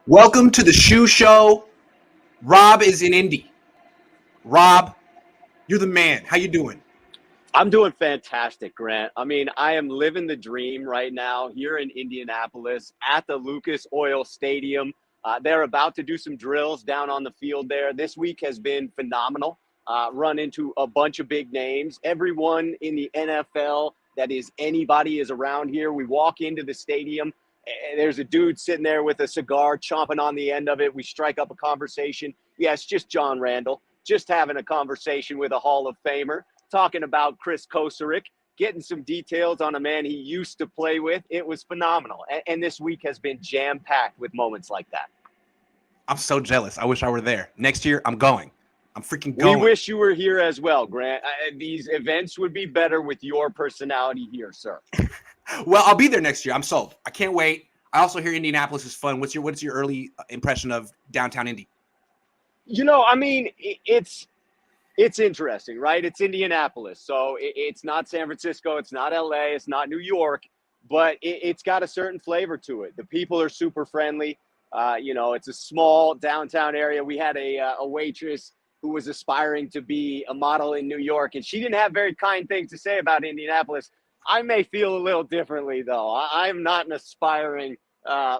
Welcome to the Schuh Show. Rob is in Indy. Rob, you're the man. How you doing? I'm doing fantastic, Grant. I mean, I am living the dream right now here in Indianapolis at the Lucas Oil Stadium. They're about to do some drills down on the field there. This week has been phenomenal. Run into a bunch of big names. Everyone in the NFL that is anybody is around here. We walk into the stadium. There's a dude sitting there with a cigar, chomping on the end of it. We strike up a conversation. Yeah, it's just John Randall, just having a conversation with a Hall of Famer, talking about Chris Kosarick, getting some details on a man he used to play with. It was phenomenal. And this week has been jam-packed with moments like that. I'm so jealous. I wish I were there. Next year, I'm going. I'm freaking going. We wish you were here as well, Grant. These events would be better with your personality here, sir. Well, I'll be there next year. I'm sold. I can't wait. I also hear Indianapolis is fun. What's your early impression of downtown Indy? You know, I mean, it's interesting, right? It's Indianapolis. So it's not San Francisco. It's not LA. It's not New York. But it's got a certain flavor to it. The people are super friendly. It's a small downtown area. We had a waitress who was aspiring to be a model in New York, and she didn't have very kind things to say about Indianapolis. I may feel a little differently, though. I'm not an aspiring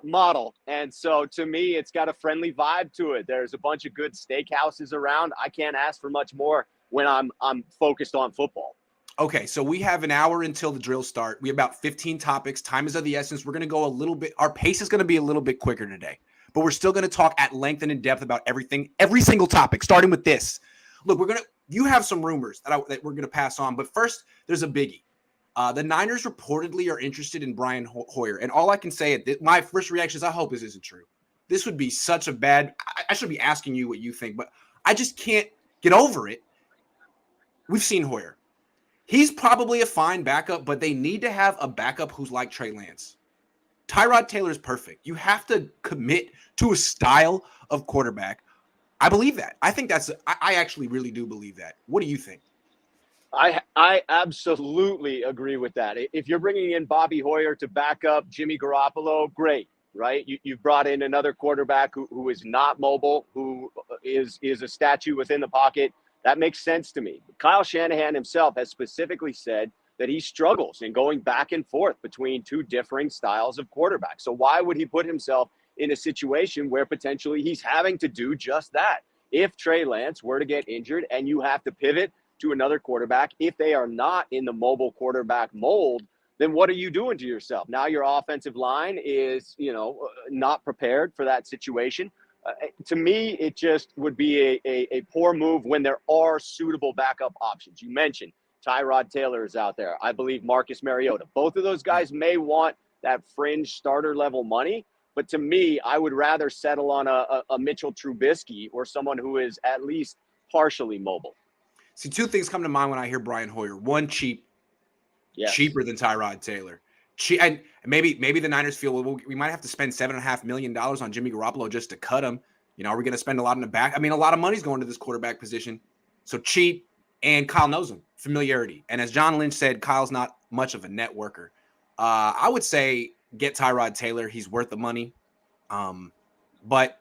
model. And so to me, it's got a friendly vibe to it. There's a bunch of good steakhouses around. I can't ask for much more when I'm focused on football. Okay, so we have an hour until the drills start. We have about 15 topics. Time is of the essence. We're going to go a little bit. Our pace is going to be a little bit quicker today, but we're still going to talk at length and in depth about everything, every single topic, starting with this. Look, you have some rumors that we're going to pass on, but first, there's a biggie. The Niners reportedly are interested in Brian Hoyer. And all I can say, my first reaction is, I hope this isn't true. This would be such a bad – I should be asking you what you think, but I just can't get over it. We've seen Hoyer. He's probably a fine backup, but they need to have a backup who's like Trey Lance. Tyrod Taylor is perfect. You have to commit to a style of quarterback. I believe that. I think I actually really do believe that. What do you think? I absolutely agree with that. If you're bringing in Bobby Hoyer to back up Jimmy Garoppolo, great, right? You've brought in another quarterback who is not mobile, who is a statue within the pocket. That makes sense to me. Kyle Shanahan himself has specifically said that he struggles in going back and forth between two differing styles of quarterback. So why would he put himself in a situation where potentially he's having to do just that? If Trey Lance were to get injured and you have to pivot to another quarterback, if they are not in the mobile quarterback mold, then what are you doing to yourself? Now your offensive line is, not prepared for that situation. To me, it just would be a poor move when there are suitable backup options. You mentioned Tyrod Taylor is out there. I believe Marcus Mariota. Both of those guys may want that fringe starter level money, but to me, I would rather settle on a Mitchell Trubisky or someone who is at least partially mobile. See, two things come to mind when I hear Brian Hoyer. One, cheap, yes. Cheaper than Tyrod Taylor. And maybe the Niners feel, well, we might have to spend $7.5 million on Jimmy Garoppolo just to cut him. Are we going to spend a lot in the back? I mean, a lot of money's going to this quarterback position. So cheap, and Kyle knows him, familiarity. And as John Lynch said, Kyle's not much of a networker. I would say get Tyrod Taylor. He's worth the money. But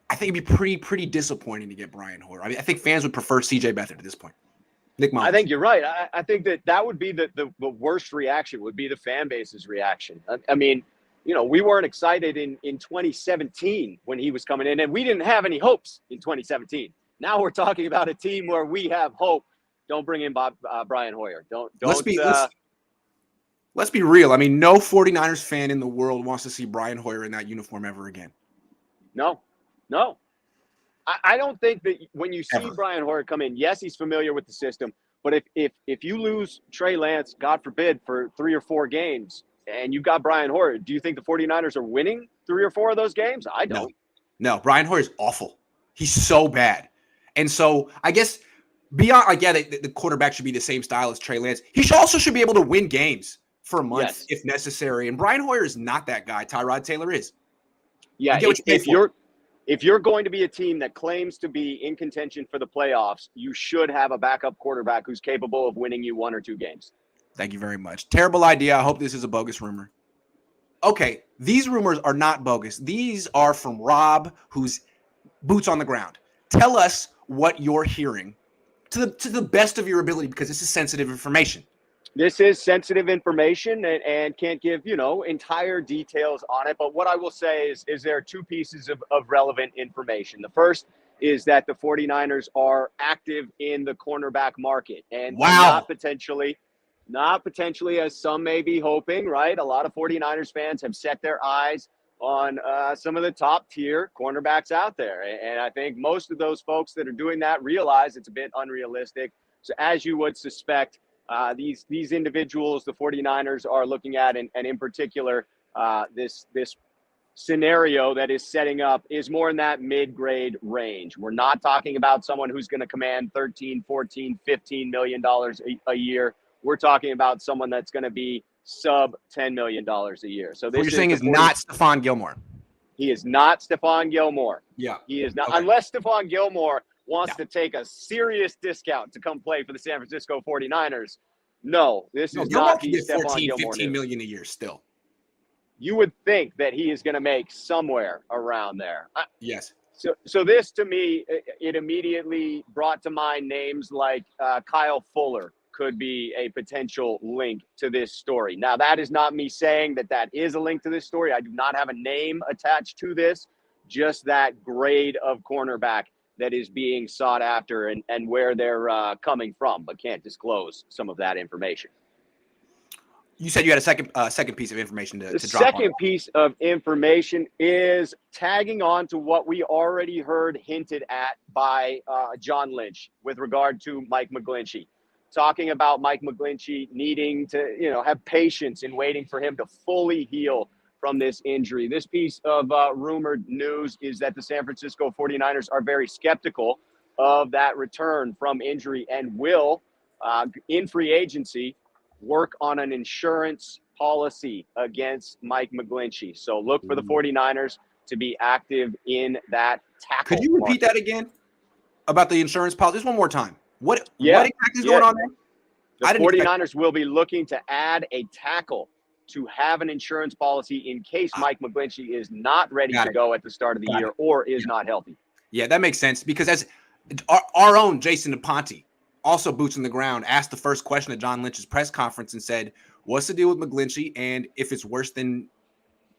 I think it'd be pretty disappointing to get Brian Hoyer. I mean, I think fans would prefer C.J. Beathard at this point. Nick Mullins. I think you're right. I think that would be the worst reaction, would be the fan base's reaction. I mean, we weren't excited in 2017 when he was coming in, and we didn't have any hopes in 2017. Now we're talking about a team where we have hope. Don't bring in Brian Hoyer. Don't. Let's be real. I mean, no 49ers fan in the world wants to see Brian Hoyer in that uniform ever again. No. I don't think that when you see Brian Hoyer come in, yes, he's familiar with the system, but if you lose Trey Lance, God forbid, for 3 or 4 games, and you've got Brian Hoyer, do you think the 49ers are winning 3 or 4 of those games? I don't. No, Brian Hoyer is awful. He's so bad. And so I guess beyond, the quarterback should be the same style as Trey Lance. He should be able to win games for a month if necessary. And Brian Hoyer is not that guy. Tyrod Taylor is. Yeah, if you're going to be a team that claims to be in contention for the playoffs, you should have a backup quarterback who's capable of winning you 1 or 2 games. Thank you very much. Terrible idea. I hope this is a bogus rumor. Okay, these rumors are not bogus. These are from Rob, who's boots on the ground. Tell us what you're hearing to the best of your ability, because this is sensitive information. This is sensitive information and can't give, entire details on it. But what I will say is there are two pieces of relevant information. The first is that the 49ers are active in the cornerback market and Wow. not potentially as some may be hoping, right? A lot of 49ers fans have set their eyes on some of the top tier cornerbacks out there. And I think most of those folks that are doing that realize it's a bit unrealistic. So as you would suspect, these individuals, the 49ers are looking at, and in particular, this scenario that is setting up is more in that mid-grade range. We're not talking about someone who's going to command 13, 14, 15 million dollars a year. We're talking about someone that's going to be sub $10 million a year. So this what you're saying is not Stephon Gilmore. He is not Stephon Gilmore. Yeah. He is not, okay. Unless Stephon Gilmore wants to take a serious discount to come play for the San Francisco 49ers. No, this is Gilmore not can the get Stephon 14, Gilmore 15 news. million a year still. You would think that he is going to make somewhere around there. Yes. So this, to me, it immediately brought to mind names like Kyle Fuller could be a potential link to this story. Now, that is not me saying that is a link to this story. I do not have a name attached to this, just that grade of cornerback that is being sought after and where they're coming from, but can't disclose some of that information. You said you had a second piece of information to drop on. The second piece of information is tagging on to what we already heard hinted at by John Lynch with regard to Mike McGlinchey, talking about Mike McGlinchey needing to, have patience in waiting for him to fully heal from this injury. This piece of rumored news is that the San Francisco 49ers are very skeptical of that return from injury and will, in free agency, work on an insurance policy against Mike McGlinchey. So look for the 49ers to be active in that tackle. Could you repeat that again about the insurance policy? Just one more time. What exactly is going on there? The 49ers will be looking to add a tackle to have an insurance policy in case Mike McGlinchey is not ready to go at the start of the year or is not healthy. Yeah, that makes sense, because as our own Jason Aponte, also boots on the ground, asked the first question at John Lynch's press conference and said, what's the deal with McGlinchey? And if it's worse than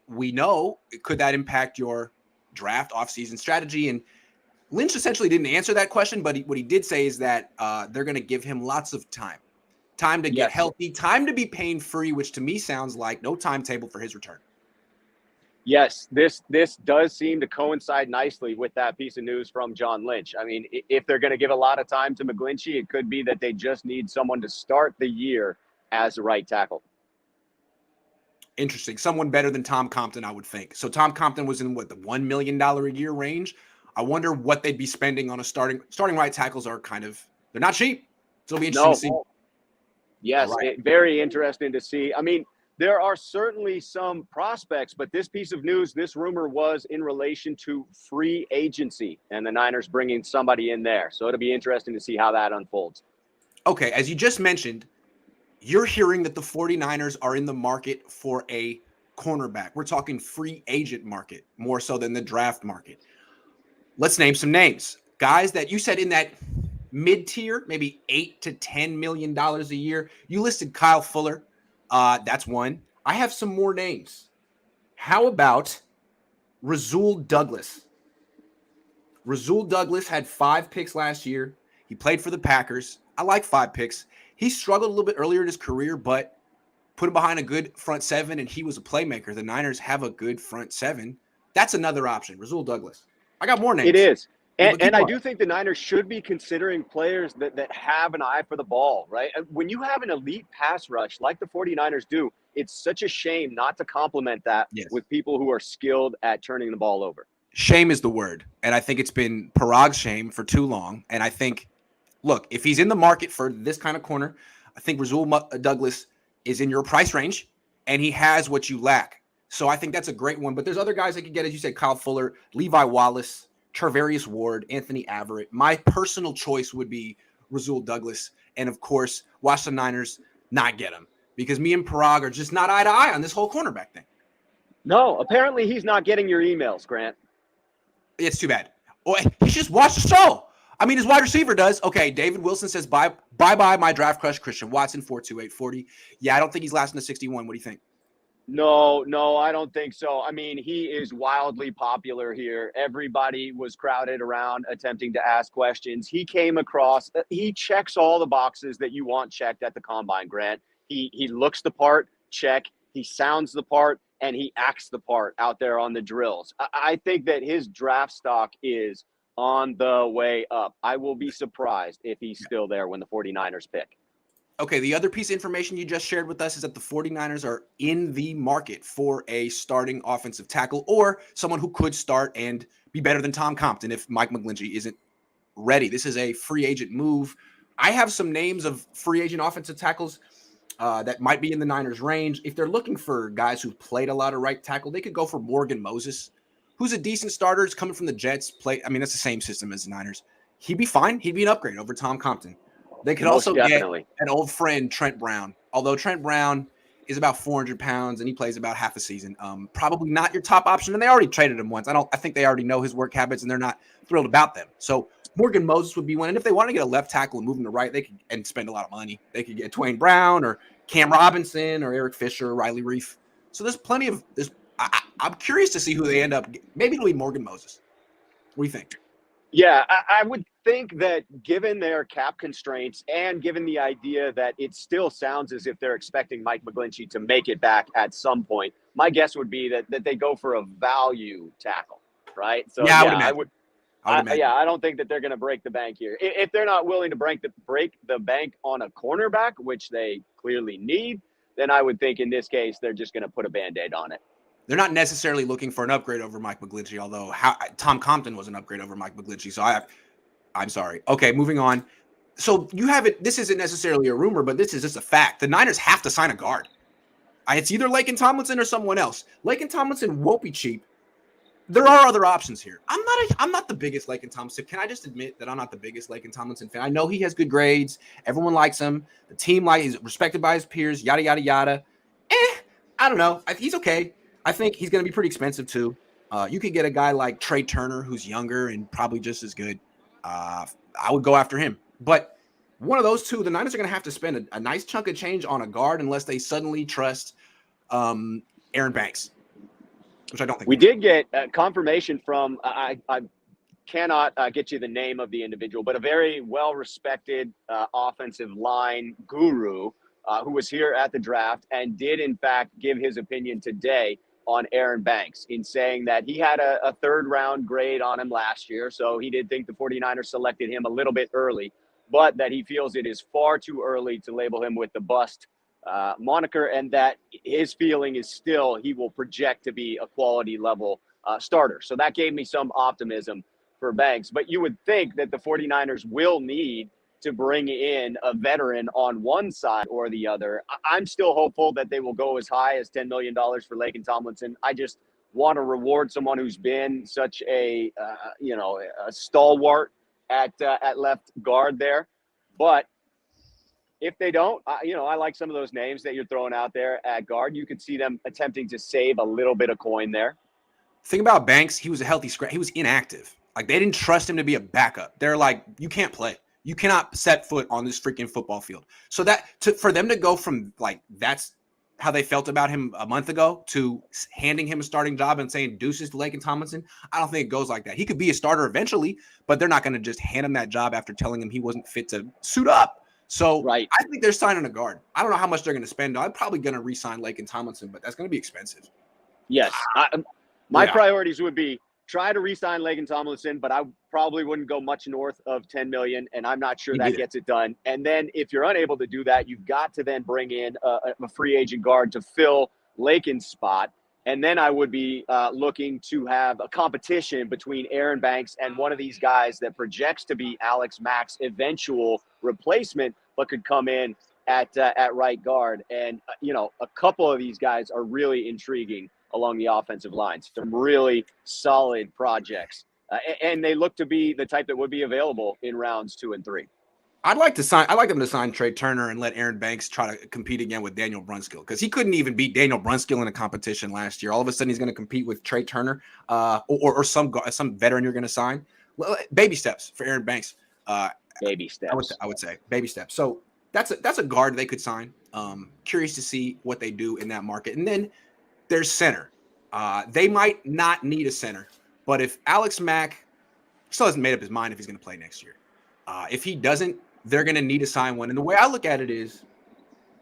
we know, could that impact your draft offseason strategy? And Lynch essentially didn't answer that question, but what he did say is that they're going to give him lots of time to get healthy, time to be pain-free, which to me sounds like no timetable for his return. Yes, this does seem to coincide nicely with that piece of news from John Lynch. I mean, if they're going to give a lot of time to McGlinchey, it could be that they just need someone to start the year as a right tackle. Interesting. Someone better than Tom Compton, I would think. So Tom Compton was in the $1 million a year range. I wonder what they'd be spending on a starting right tackles. Are they're not cheap. So it'll be interesting to see. Yes, very interesting to see. I mean, there are certainly some prospects, but this piece of news, this rumor was in relation to free agency and the Niners bringing somebody in there. So it'll be interesting to see how that unfolds. Okay, as you just mentioned, you're hearing that the 49ers are in the market for a cornerback. We're talking free agent market more so than the draft market. Let's name some names. Guys that you said in that mid-tier, maybe $8 to $10 million a year. You listed Kyle Fuller. That's one. I have some more names. How about Rasul Douglas? Rasul Douglas had 5 picks last year. He played for the Packers. I like 5 picks. He struggled a little bit earlier in his career, but put him behind a good front seven, and he was a playmaker. The Niners have a good front seven. That's another option, Rasul Douglas. I got more names. It is. And I do think the Niners should be considering players that have an eye for the ball, right? When you have an elite pass rush like the 49ers do, it's such a shame not to complement that with people who are skilled at turning the ball over. Shame is the word. And I think it's been Parag's shame for too long. And I think, look, if he's in the market for this kind of corner, I think Rasul Douglas is in your price range, and he has what you lack. So I think that's a great one. But there's other guys that could get, as you said, Kyle Fuller, Levi Wallace, Charvarius Ward, Anthony Averett. My personal choice would be Rasul Douglas. And, of course, watch the Niners not get him, because me and Parag are just not eye to eye on this whole cornerback thing. No, apparently he's not getting your emails, Grant. It's too bad. Oh, he should just watch the show. I mean, his wide receiver does. Okay, David Wilson says bye my draft crush Christian Watson 42840. Yeah, I don't think he's lasting to 61. What do you think? No, I don't think so. I mean, he is wildly popular here. Everybody was crowded around attempting to ask questions. He came across, he checks all the boxes that you want checked at the combine, Grant. He looks the part, check. He sounds the part, and he acts the part out there on the drills. I think that his draft stock is on the way up. I will be surprised if he's still there when the 49ers pick. Okay, the other piece of information you just shared with us is that the 49ers are in the market for a starting offensive tackle or someone who could start and be better than Tom Compton if Mike McGlinchey isn't ready. This is a free agent move. I have some names of free agent offensive tackles that might be in the Niners range. If they're looking for guys who've played a lot of right tackle, they could go for Morgan Moses, who's a decent starter. It's coming from the Jets. I mean, that's the same system as the Niners. He'd be fine. He'd be an upgrade over Tom Compton. They could also get an old friend, Trent Brown. Although Trent Brown is about 400 pounds and he plays about half a season. Probably not your top option. And they already traded him once. I think they already know his work habits and they're not thrilled about them. So Morgan Moses would be one. And if they want to get a left tackle and move him to right, they could and spend a lot of money. They could get Dwayne Brown or Cam Robinson or Eric Fisher or Riley Reif. So there's plenty of this. I'm curious to see who they end up. Maybe it'll be Morgan Moses. What do you think? Yeah, I would think that given their cap constraints and given the idea that it still sounds as if they're expecting Mike McGlinchey to make it back at some point, my guess would be that they go for a value tackle, right? So yeah, I would imagine. I don't think that they're going to break the bank here. If they're not willing to break the bank on a cornerback, which they clearly need, then I would think in this case they're just going to put a Band-Aid on it. They're not necessarily looking for an upgrade over Mike McGlinchey, although Tom Compton was an upgrade over Mike McGlinchey. So I'm sorry. Okay, moving on. So you have it. This isn't necessarily a rumor, but this is just a fact. The Niners have to sign a guard. It's either Laken Tomlinson or someone else. Laken Tomlinson won't be cheap. There are other options here. I'm not the biggest Laken Tomlinson. Can I just admit that I'm not the biggest Laken Tomlinson fan? I know he has good grades. Everyone likes him. The team he's respected by his peers. Yada yada yada. I don't know. He's okay. I think he's going to be pretty expensive too. You could get a guy like Trey Turner, who's younger and probably just as good. I would go after him. But one of those two, the Niners are going to have to spend a nice chunk of change on a guard unless they suddenly trust Aaron Banks, which I don't think. We did get confirmation from, I cannot get you the name of the individual, but a very well-respected offensive line guru who was here at the draft and did, in fact, give his opinion today on Aaron Banks in saying that he had a third-round grade on him last year, so he did think the 49ers selected him a little bit early, but that he feels it is far too early to label him with the bust moniker, and that his feeling is still he will project to be a quality-level starter. So that gave me some optimism for Banks. But you would think that the 49ers will need to bring in a veteran on one side or the other. I'm still hopeful that they will go as high as $10 million for Laken Tomlinson. I just want to reward someone who's been such a stalwart at left guard there. But if they don't, I like some of those names that you're throwing out there at guard. You could see them attempting to save a little bit of coin there. Thing about Banks, he was a healthy scratch. He was inactive. Like, they didn't trust him to be a backup. They're like, you can't play. You cannot set foot on this freaking football field. So for them to go from like that's how they felt about him a month ago to handing him a starting job and saying deuces to Laken Tomlinson, I don't think it goes like that. He could be a starter eventually, but they're not going to just hand him that job after telling him he wasn't fit to suit up. So right. I think they're signing a guard. I don't know how much they're going to spend. I'm probably going to re-sign Laken Tomlinson, but that's going to be expensive. Yes. My priorities would be try to re-sign Laken Tomlinson, but I probably wouldn't go much north of $10 million, and I'm not sure that gets it done. And then if you're unable to do that, you've got to then bring in a free agent guard to fill Laken's spot. And then I would be looking to have a competition between Aaron Banks and one of these guys that projects to be Alex Mack's eventual replacement, but could come in at right guard. And, a couple of these guys are really intriguing along the offensive lines. Some really solid projects. And they look to be the type that would be available in rounds 2 and 3. I'd like them to sign Trey Turner and let Aaron Banks try to compete again with Daniel Brunskill, because he couldn't even beat Daniel Brunskill in a competition last year. All of a sudden, he's going to compete with Trey Turner, or some veteran you're going to sign. Baby steps for Aaron Banks. Baby steps. I would say baby steps. So that's a guard they could sign. Curious to see what they do in that market. And then there's center. They might not need a center, but if Alex Mack still hasn't made up his mind if he's going to play next year, if he doesn't, they're going to need to sign one. And the way I look at it is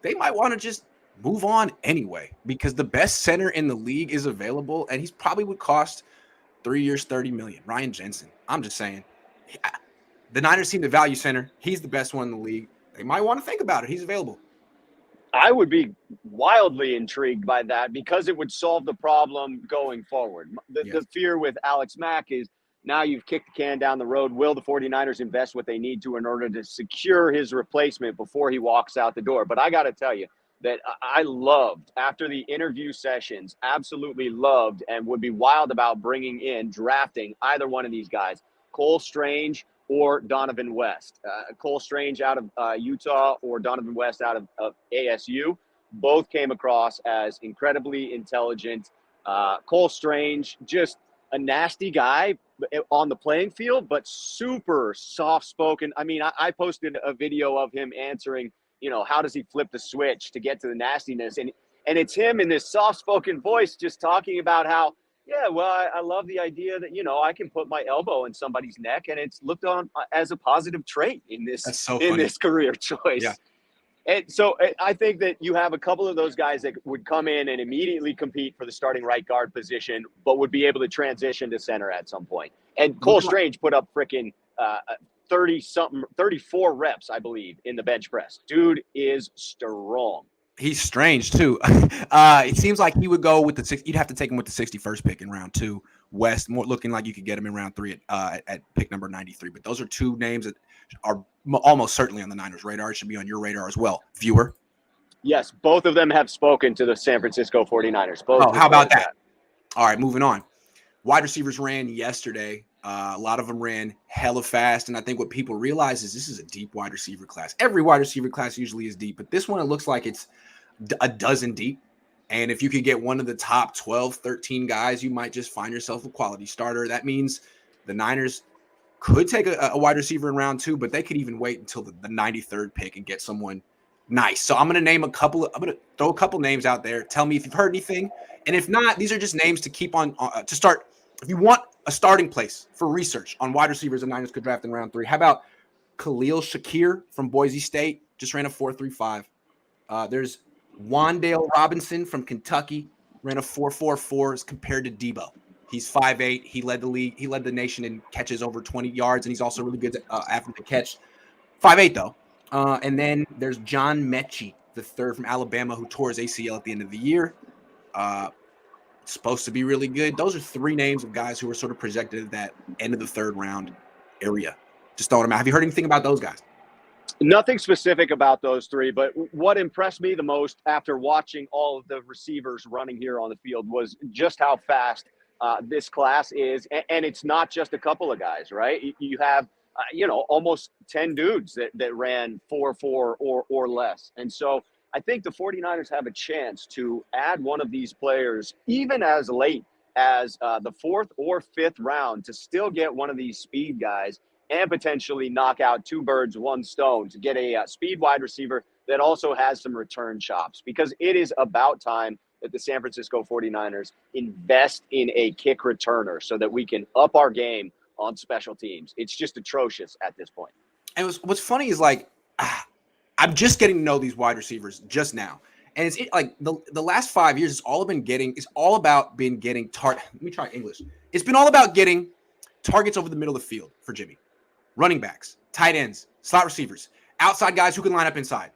they might want to just move on anyway, because the best center in the league is available, and he's probably would cost 3 years, $30 million. Ryan Jensen. I'm just saying. The Niners seem to value center. He's the best one in the league. They might want to think about it. He's available. I would be wildly intrigued by that, because it would solve the problem going forward. The fear with Alex Mack is now you've kicked the can down the road. Will the 49ers invest what they need to in order to secure his replacement before he walks out the door? But I got to tell you that I loved, after the interview sessions, absolutely loved, and would be wild about drafting either one of these guys, Cole Strange or Donovan West. Cole Strange out of Utah, or Donovan West out of ASU. Both came across as incredibly intelligent. Cole Strange, just a nasty guy on the playing field, but super soft-spoken. I mean, I posted a video of him answering, how does he flip the switch to get to the nastiness? And it's him in this soft-spoken voice just talking about how, yeah, well, I love the idea that, I can put my elbow in somebody's neck, and it's looked on as a positive trait in this this career choice. Yeah. And so I think that you have a couple of those guys that would come in and immediately compete for the starting right guard position, but would be able to transition to center at some point. And Cole Strange put up freaking 34 reps, I believe, in the bench press. Dude is strong. He's strange too. It seems like he would go with you'd have to take him with the 61st pick in round 2. West, more looking like you could get him in round 3 at pick number 93. But those are two names that are almost certainly on the Niners' radar. It should be on your radar as well, viewer. Yes, both of them have spoken to the San Francisco 49ers. How about that? All right, moving on. Wide receivers ran yesterday. A lot of them ran hella fast, and I think what people realize is this is a deep wide receiver class. Every wide receiver class usually is deep, but this one, it looks like it's a dozen deep. And if you could get one of the top 12, 13 guys, you might just find yourself a quality starter. That means the Niners could take a wide receiver in round 2, but they could even wait until the 93rd pick and get someone nice. So I'm going to throw a couple names out there. Tell me if you've heard anything. And if not, these are just names to keep on to start. If you want a starting place for research on wide receivers the Niners could draft in round 3, how about Khalil Shakir from Boise State? Just ran a 4.35. There's Wan'Dale Robinson from Kentucky, ran a 4.44 as compared to Debo. He's 5'8". He led the league. He led the nation in catches over 20 yards, and he's also really good after the catch. 5'8", though. And then there's John Mechie, the third from Alabama, who tore his ACL at the end of the year. Supposed to be really good. Those are 3 names of guys who were sort of projected at that end of the 3rd round area. Just throwing them out. Have you heard anything about those guys? Nothing specific about those 3, but what impressed me the most after watching all of the receivers running here on the field was just how fast this class is. And it's not just a couple of guys, right? You have, almost 10 dudes that ran 4.4 or less. And so I think the 49ers have a chance to add one of these players, even as late as the 4th or 5th round, to still get one of these speed guys and potentially knock out 2 birds, 1 stone, to get a speed wide receiver that also has some return chops, because it is about time that the San Francisco 49ers invest in a kick returner so that we can up our game on special teams. It's just atrocious at this point. And what's funny is, like, I'm just getting to know these wide receivers just now. And it's like the last 5 years, it's all about getting let me try English. It's been all about getting targets over the middle of the field for Jimmy. Running backs, tight ends, slot receivers, outside guys who can line up inside.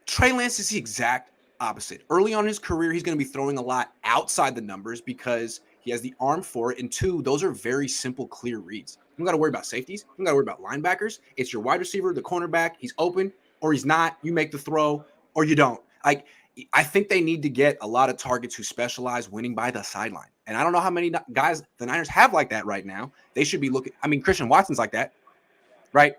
Trey Lance is the exact opposite. Early on in his career, he's going to be throwing a lot outside the numbers because he has the arm for it. And 2, those are very simple, clear reads. You don't got to worry about safeties. You don't got to worry about linebackers. It's your wide receiver, the cornerback. He's open or he's not. You make the throw or you don't. Like, I think they need to get a lot of targets who specialize winning by the sideline. And I don't know how many guys the Niners have like that right now. They should be looking. I mean, Christian Watson's like that, right?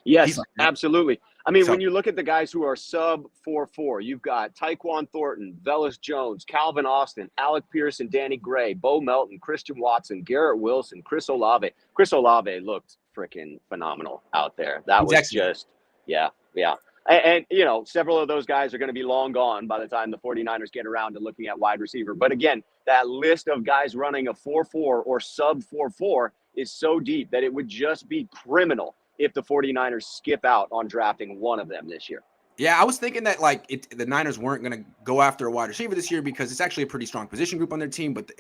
He's Yes, like that. absolutely. I mean, So when you look at the guys who are sub 4.4, you've got Tyquan Thornton, Velus Jones, Calvin Austin, Alec Pearson, Danny Gray, Bo Melton, Christian Watson, Garrett Wilson, Chris Olave. Chris Olave looked freaking phenomenal out there. That he's was excellent. just, yeah, yeah. And, you know, several of those guys are going to be long gone by the time the 49ers get around to looking at wide receiver. But again, that list of guys running a 4.4 or sub 4.4 is so deep that it would just be criminal if the 49ers skip out on drafting one of them this year. Yeah, I was thinking that the Niners weren't going to go after a wide receiver this year because it's actually a pretty strong position group on their team, but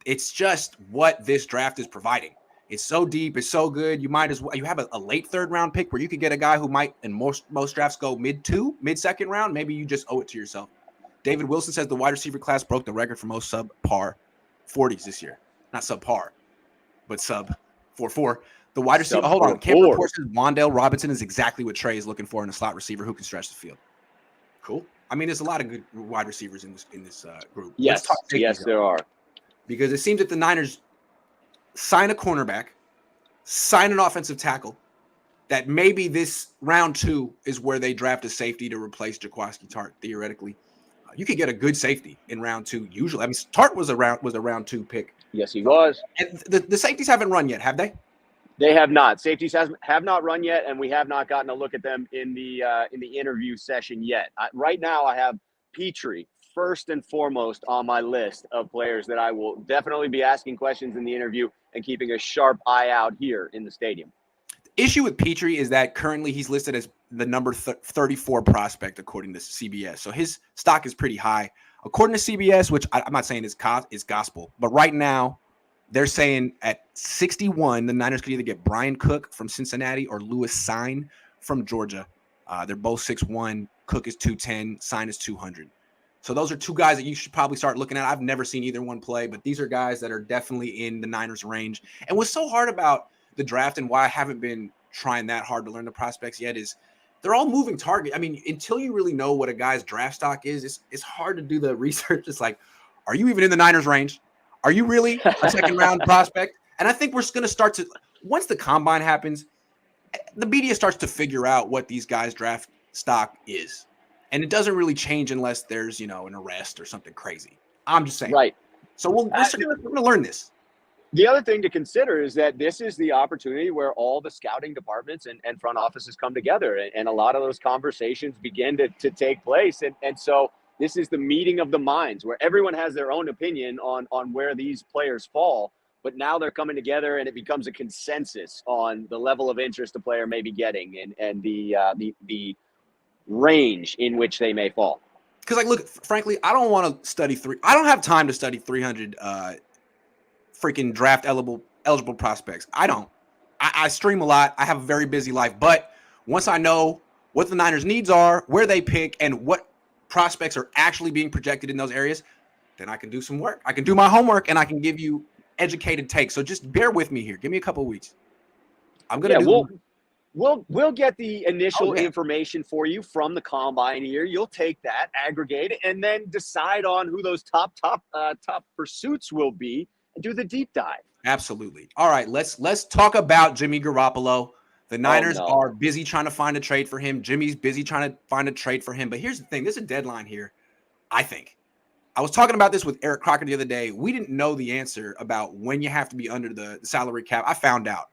it's just what this draft is providing. It's so deep, it's so good. You might as well you have a late third round pick where you could get a guy who might in most drafts go mid second round. Maybe you just owe it to yourself. David Wilson says the wide receiver class broke the record for most subpar 40s this year. Not subpar, but sub 4.4. The wide receiver, hold on. Camp Report says Wan'Dale Robinson is exactly what Trey is looking for in a slot receiver who can stretch the field. Cool. I mean, there's a lot of good wide receivers in this group. Yes, yes, there are. Because it seems that the Niners sign a cornerback, sign an offensive tackle, that maybe this round 2 is where they draft a safety to replace Jaquiski Tartt, theoretically. You could get a good safety in round 2 usually. I mean, Tartt was a round 2 pick. Yes, he was. And the safeties haven't run yet, have they? They have not. Safeties have not run yet, and we have not gotten a look at them in the interview session yet. Right now, I have Petrie first and foremost on my list of players that I will definitely be asking questions in the interview and keeping a sharp eye out here in the stadium. The issue with Petrie is that currently he's listed as the number 34 prospect according to CBS. So his stock is pretty high. According to CBS, which I'm not saying is gospel, but right now they're saying at 61, the Niners could either get Brian Cook from Cincinnati or Lewis Sine from Georgia. They're both 6'1". Cook is 210. Sine is 200. So those are two guys that you should probably start looking at. I've never seen either one play, but these are guys that are definitely in the Niners range. And what's so hard about the draft and why I haven't been trying that hard to learn the prospects yet is they're all moving target. I mean, until you really know what a guy's draft stock is, it's hard to do the research. It's like, are you even in the Niners range? Are you really a second round prospect? And I think we're going to start to, once the combine happens, the media starts to figure out what these guys' draft stock is. And it doesn't really change unless there's, an arrest or something crazy. I'm just saying. Right. So we're going to learn this. The other thing to consider is that this is the opportunity where all the scouting departments and front offices come together, and a lot of those conversations begin to take place. And so this is the meeting of the minds where everyone has their own opinion on where these players fall. But now they're coming together and it becomes a consensus on the level of interest a player may be getting and the range in which they may fall. Because, look, frankly, I don't want to study I don't have time to study 300 freaking draft eligible prospects. I don't. I stream a lot. I have a very busy life. But once I know what the Niners' needs are, where they pick, and what prospects are actually being projected in those areas, then I can do some work. I can do my homework, and I can give you educated takes. So just bear with me here. Give me a couple of weeks. I'm going to We'll get the initial information for you from the combine here. You'll take that, aggregate it, and then decide on who those top pursuits will be and do the deep dive. Absolutely. All right, let's talk about Jimmy Garoppolo. The Niners are busy trying to find a trade for him. Jimmy's busy trying to find a trade for him. But here's the thing. There's a deadline here, I think. I was talking about this with Eric Crocker the other day. We didn't know the answer about when you have to be under the salary cap. I found out.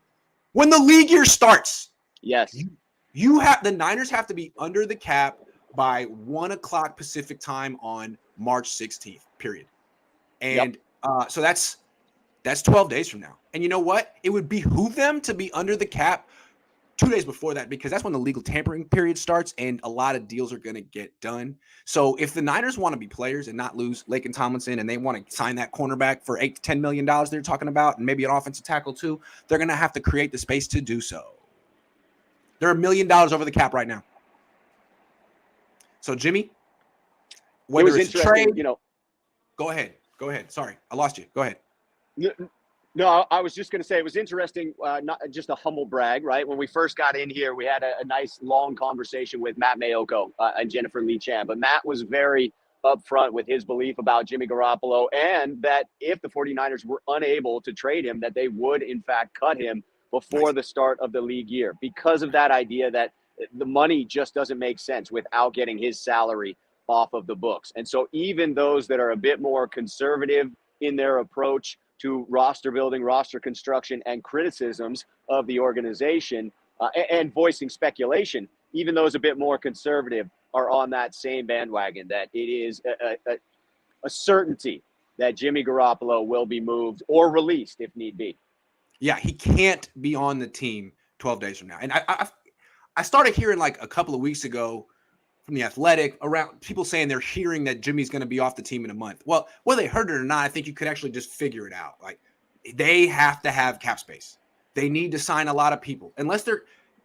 When the league year starts. Yes. The Niners have to be under the cap by 1:00 Pacific time on March 16th, period. And so that's 12 days from now. And you know what? It would behoove them to be under the cap 2 days before that, because that's when the legal tampering period starts and a lot of deals are going to get done. So if the Niners want to be players and not lose Laken Tomlinson and they want to sign that cornerback for $8 to $10 million they're talking about, and maybe an offensive tackle too, they're going to have to create the space to do so. They're $1 million over the cap right now. So Jimmy, whether it's trade, go ahead. Sorry, I lost you. Go ahead. No, I was just going to say it was interesting, not just a humble brag, right? When we first got in here, we had a nice long conversation with Matt Mayoko and Jennifer Lee Chan. But Matt was very upfront with his belief about Jimmy Garoppolo and that if the 49ers were unable to trade him, that they would, in fact, cut him before the start of the league year because of that idea that the money just doesn't make sense without getting his salary off of the books. And so even those that are a bit more conservative in their approach to roster building, roster construction, and criticisms of the organization and voicing speculation, even those a bit more conservative are on that same bandwagon, that it is a certainty that Jimmy Garoppolo will be moved or released if need be. Yeah, he can't be on the team 12 days from now. And I started hearing like a couple of weeks ago from The Athletic around people saying they're hearing that Jimmy's going to be off the team in a month. Well, whether they heard it or not, I think you could actually just figure it out. Like, they have to have cap space. They need to sign a lot of people. Unless they're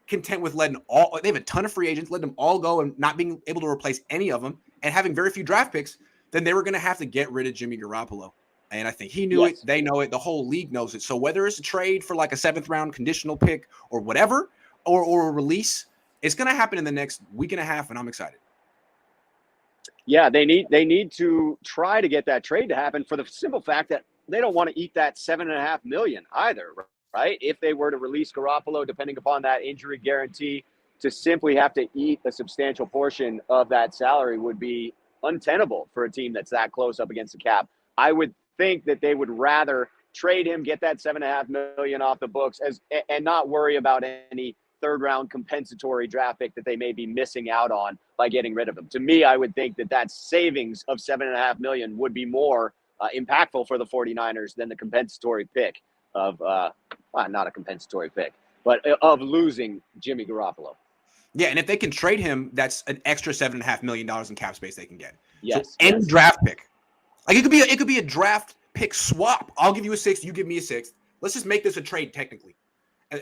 content with letting they have a ton of free agents, letting them all go and not being able to replace any of them and having very few draft picks, then they were going to have to get rid of Jimmy Garoppolo. And I think he knew it. They know it. The whole league knows it. So whether it's a trade for like a 7th round conditional pick or whatever, or a release, it's going to happen in the next week and a half, and I'm excited. Yeah, they need to try to get that trade to happen for the simple fact that they don't want to eat that $7.5 million either, right? If they were to release Garoppolo, depending upon that injury guarantee, to simply have to eat a substantial portion of that salary would be untenable for a team that's that close up against the cap. I would think that they would rather trade him, get that $7.5 million off the books, and not worry about any 3rd round compensatory draft pick that they may be missing out on by getting rid of him. To me, I would think that savings of $7.5 million would be more impactful for the 49ers than the compensatory pick of not a compensatory pick, but of losing Jimmy Garoppolo. Yeah, and if they can trade him, that's an extra $7.5 million in cap space they can get. Yes, so any draft pick. Like it could be a draft pick swap. I'll give you a 6th, you give me a 6th. Let's just make this a trade technically.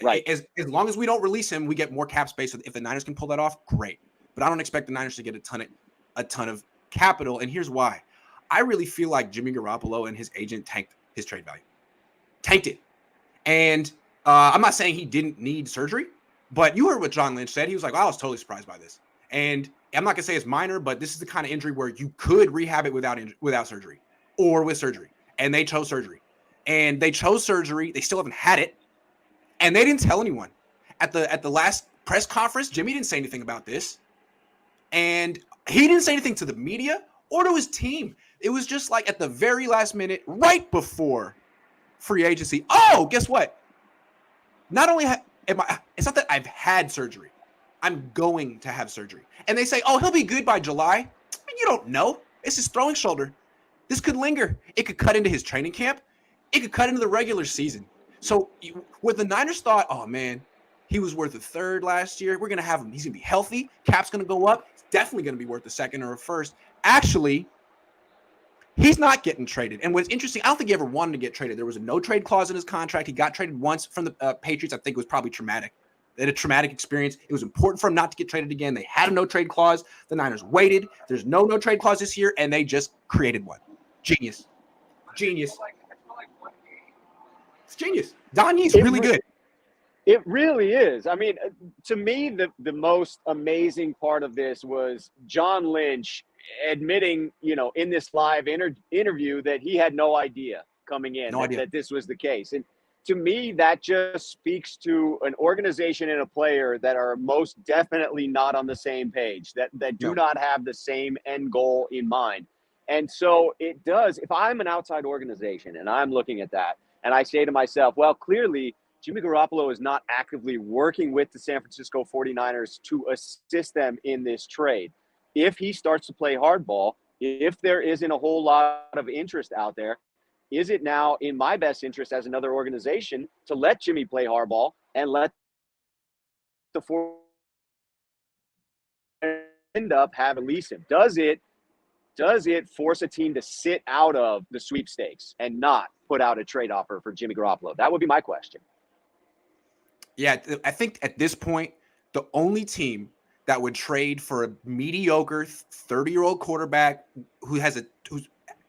Right. As long as we don't release him, we get more cap space. So if the Niners can pull that off, great. But I don't expect the Niners to get a ton of capital. And here's why. I really feel like Jimmy Garoppolo and his agent tanked his trade value. Tanked it. And I'm not saying he didn't need surgery, but you heard what John Lynch said. He was like, I was totally surprised by this. And I'm not going to say it's minor, but this is the kind of injury where you could rehab it without surgery or with surgery. And they chose surgery. And they chose surgery. They still haven't had it. And they didn't tell anyone. At the last press conference, Jimmy didn't say anything about this. And he didn't say anything to the media or to his team. It was just like at the very last minute, right before free agency. Oh, guess what? Not only it's not that I've had surgery. I'm going to have surgery. And they say, oh, he'll be good by July. I mean, you don't know. It's his throwing shoulder. This could linger. It could cut into his training camp. It could cut into the regular season. So what the Niners thought, oh, man, he was worth a 3rd last year. We're going to have him. He's going to be healthy. Cap's going to go up. It's definitely going to be worth a 2nd or a 1st. Actually, he's not getting traded. And what's interesting, I don't think he ever wanted to get traded. There was a no-trade clause in his contract. He got traded once from the Patriots. I think it was probably traumatic. They had a traumatic experience. It was important for him not to get traded again. They had a no-trade clause. The Niners waited. There's no no-trade clause this year, and they just created one. Genius. It's genius. Don Yee's really good. It really is. I mean, to me, the most amazing part of this was John Lynch admitting, in this live interview that he had no idea coming in that this was the case. And to me, that just speaks to an organization and a player that are most definitely not on the same page, that do not have the same end goal in mind. And so it does. If I'm an outside organization and I'm looking at that and I say to myself, well, clearly Jimmy Garoppolo is not actively working with the San Francisco 49ers to assist them in this trade. If he starts to play hardball, if there isn't a whole lot of interest out there, is it now in my best interest as another organization to let Jimmy play hardball and let the 49ers end up having to release him? Does it force a team to sit out of the sweepstakes and not put out a trade offer for Jimmy Garoppolo? That would be my question. Yeah, I think at this point, the only team that would trade for a mediocre 30-year-old quarterback who's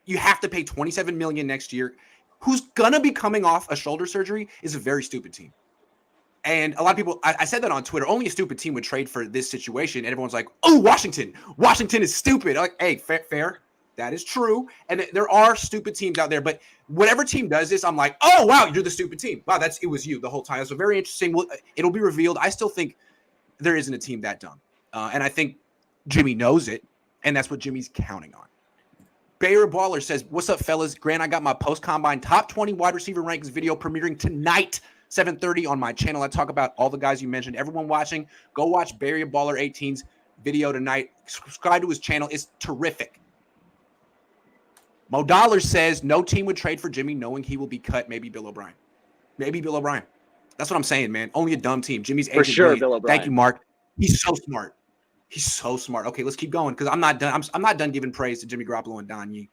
you have to pay $27 million next year, who's gonna be coming off a shoulder surgery, is a very stupid team. And a lot of people, I said that on Twitter, only a stupid team would trade for this situation. And everyone's like, oh, Washington is stupid. I'm like, hey, fair. That is true. And there are stupid teams out there, but whatever team does this, I'm like, oh, wow, you're the stupid team. Wow, it was you the whole time. So very interesting. It'll be revealed. I still think there isn't a team that dumb. And I think Jimmy knows it, and that's what Jimmy's counting on. Bayer Baller says, what's up, fellas? Grant, I got my post-combine top 20 wide receiver rankings video premiering tonight, 7:30 on my channel. I talk about all the guys you mentioned. Everyone watching, go watch Bayer Baller 18's video tonight. Subscribe to his channel. It's terrific. Mo Dollar says no team would trade for Jimmy knowing he will be cut. Maybe Bill O'Brien. Maybe Bill O'Brien. That's what I'm saying, man. Only a dumb team. Jimmy's for sure. Bill O'Brien. Thank you, Mark. He's so smart. He's so smart. Okay, let's keep going because I'm not done. I'm not done giving praise to Jimmy Garoppolo and Don Yee.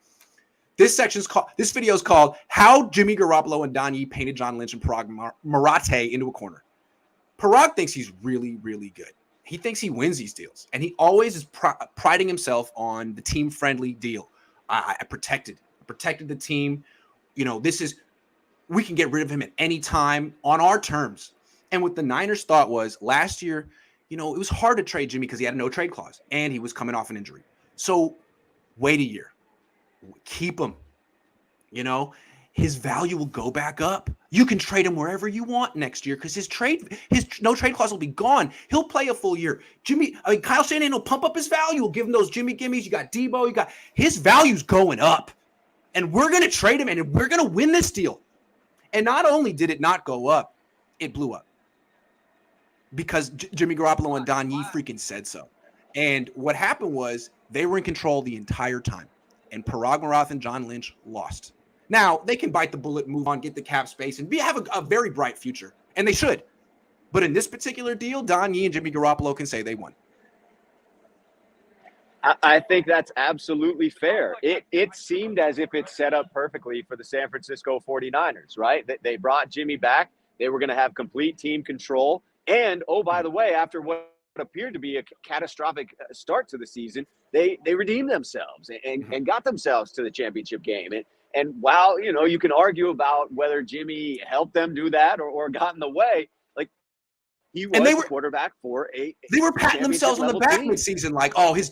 This video is called "How Jimmy Garoppolo and Don Yee Painted John Lynch and Parag Marate into a Corner." Parag thinks he's really, really good. He thinks he wins these deals, and he always is priding himself on the team-friendly deal. I protected the team. You know, we can get rid of him at any time on our terms. And what the Niners thought was last year, you know, it was hard to trade Jimmy because he had a no trade clause and he was coming off an injury. So wait a year, keep him. You know, his value will go back up. You can trade him wherever you want next year because his no trade clause will be gone. He'll play a full year. Kyle Shanahan will pump up his value. We'll give him those Jimmy gimmies. You got Debo. His value's going up. And we're going to trade him and we're going to win this deal. And not only did it not go up, it blew up. Because Jimmy Garoppolo and Don Yee freaking said so. And what happened was they were in control the entire time. And Parag Marath and John Lynch lost. Now, they can bite the bullet, move on, get the cap space, and have a very bright future. And they should. But in this particular deal, Don Yee and Jimmy Garoppolo can say they won. I think that's absolutely fair. It seemed as if it's set up perfectly for the San Francisco 49ers, right? They brought Jimmy back. They were going to have complete team control. And, oh, by the way, after what appeared to be a catastrophic start to the season, they redeemed themselves and got themselves to the championship game. And while, you know, you can argue about whether Jimmy helped them do that or got in the way, like he was the quarterback for they were patting themselves on the back mid-season, like, oh, his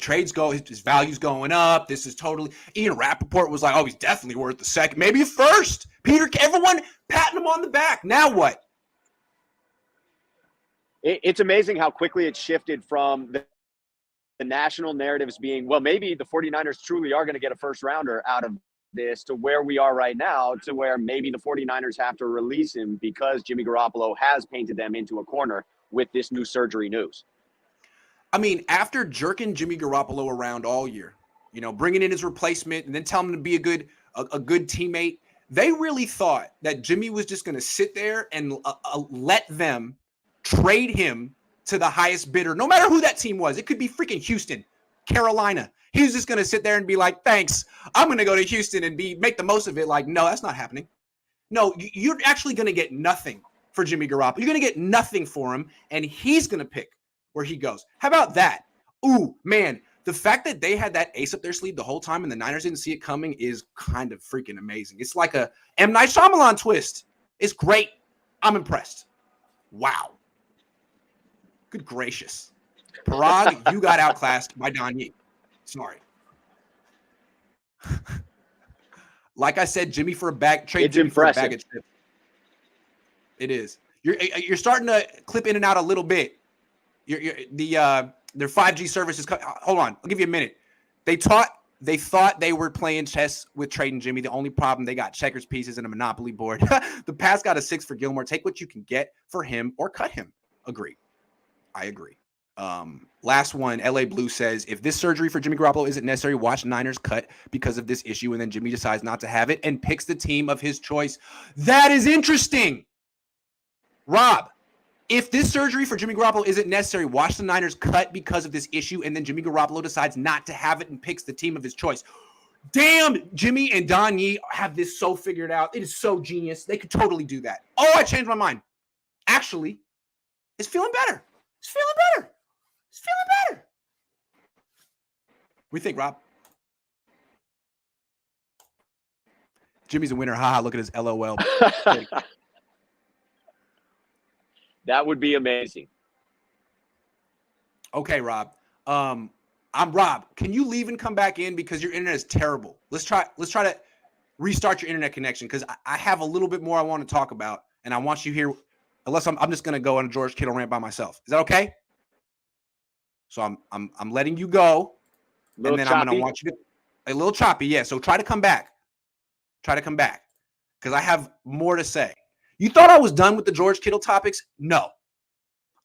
value's going up. This is totally – Ian Rappaport was like, oh, he's definitely worth the second, maybe a first. Everyone patting him on the back. Now what? It's amazing how quickly it shifted from the national narratives being, well, maybe the 49ers truly are going to get a first rounder out of this to where we are right now, to where maybe the 49ers have to release him because Jimmy Garoppolo has painted them into a corner with this new surgery news. I mean, after jerking Jimmy Garoppolo around all year, you know, bringing in his replacement and then telling him to be a good teammate, they really thought that Jimmy was just going to sit there and let them trade him to the highest bidder, no matter who that team was. It could be freaking Houston, Carolina. He was just going to sit there and be like, thanks, I'm going to go to Houston and make the most of it. Like, no, that's not happening. No, you're actually going to get nothing for Jimmy Garoppolo. You're going to get nothing for him, and he's going to pick where he goes. How about that? Ooh, man, the fact that they had that ace up their sleeve the whole time and the Niners didn't see it coming is kind of freaking amazing. It's like a M. Night Shyamalan twist. It's great. I'm impressed. Wow. Good gracious. Parag, you got outclassed by Don Yee. Sorry. Like I said, Jimmy for a bag. Trade it's Jimmy impressive. For a bag of chips. It is. You're starting to clip in and out a little bit. Their 5G service is. Hold on, I'll give you a minute. They thought they were playing chess with trading Jimmy. The only problem, they got checkers pieces and a monopoly board. The Pats got a 6 for Gilmore. Take what you can get for him or cut him. Agree. I agree. Last one, LA Blue says, if this surgery for Jimmy Garoppolo isn't necessary, watch Niners cut because of this issue, and then Jimmy decides not to have it and picks the team of his choice. That is interesting. Rob, if this surgery for Jimmy Garoppolo isn't necessary, watch the Niners cut because of this issue, and then Jimmy Garoppolo decides not to have it and picks the team of his choice. Damn, Jimmy and Don Yee have this so figured out. It is so genius. They could totally do that. Oh, I changed my mind. Actually, it's feeling better. It's feeling better. It's feeling better. What do you think, Rob? Jimmy's a winner. Haha, look at his LOL. That would be amazing. Okay, Rob. I'm Rob. Can you leave and come back in because your internet is terrible? Let's try to restart your internet connection because I have a little bit more I want to talk about, and I want you here. Unless I'm just gonna go on a George Kittle rant by myself. Is that okay? So I'm letting you go, and then choppy. I'm gonna want you to a little choppy. Yeah. So try to come back. Try to come back because I have more to say. You thought I was done with the George Kittle topics? No.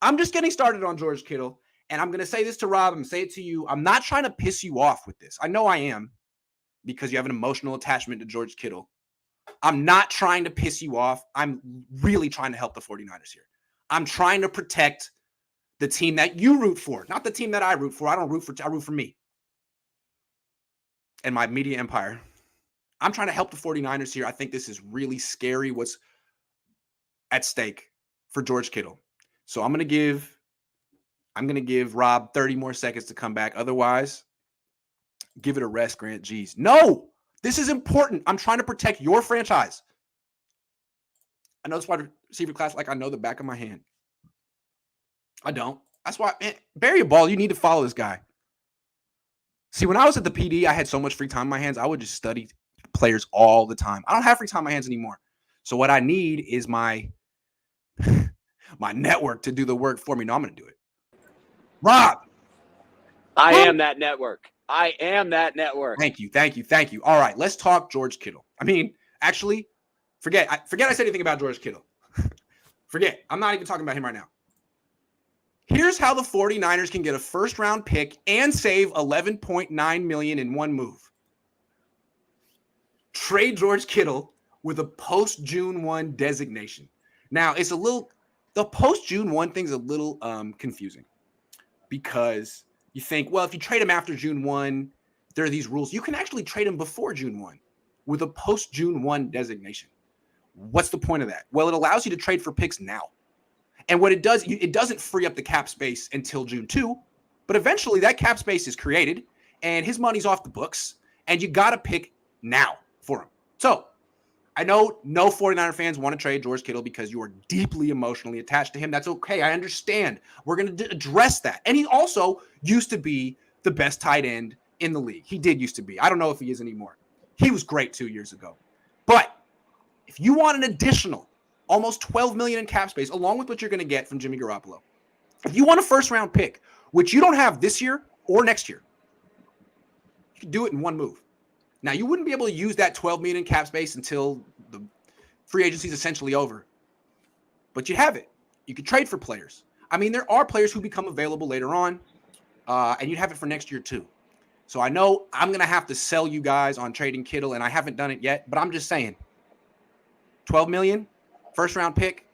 I'm just getting started on George Kittle, and I'm going to say this to Rob. I'm going to say it to you. I'm not trying to piss you off with this. I know I am because you have an emotional attachment to George Kittle. I'm not trying to piss you off. I'm really trying to help the 49ers here. I'm trying to protect the team that you root for, not the team that I root for. I root for me and my media empire. I'm trying to help the 49ers here. I think this is really scary what's at stake for George Kittle. So I'm going to give Rob 30 more seconds to come back. Otherwise, give it a rest, Grant. Jeez. No, this is important. I'm trying to protect your franchise. I know this wide receiver class like I know the back of my hand. I don't. That's why, man, bury a ball. You need to follow this guy. See, when I was at the PD, I had so much free time in my hands. I would just study players all the time. I don't have free time in my hands anymore. So what I need is my network to do the work for me. No, I'm going to do it. Rob. I am that network. I am that network. Thank you. All right, let's talk George Kittle. I mean, actually, forget I said anything about George Kittle. Forget. I'm not even talking about him right now. Here's how the 49ers can get a first-round pick and save $11.9 million in one move. Trade George Kittle with a post-June 1 designation. Now, the post-June 1 thing's a little confusing because you think, well, if you trade him after June 1, there are these rules. You can actually trade him before June 1 with a post-June 1 designation. What's the point of that? Well, it allows you to trade for picks now. And what it does, it doesn't free up the cap space until June 2, but eventually that cap space is created and his money's off the books and you got to pick now for him. So I know no 49er fans want to trade George Kittle because you are deeply emotionally attached to him. That's okay. I understand. We're going to address that. And he also used to be the best tight end in the league. He did used to be. I don't know if he is anymore. He was great 2 years ago. But if you want an additional almost $12 million in cap space, along with what you're going to get from Jimmy Garoppolo, if you want a first-round pick, which you don't have this year or next year, you can do it in one move. Now, you wouldn't be able to use that $12 million in cap space until the free agency is essentially over. But you have it. You could trade for players. I mean, there are players who become available later on, and you'd have it for next year too. So I know I'm going to have to sell you guys on trading Kittle, and I haven't done it yet, but I'm just saying, $12 million, first-round pick,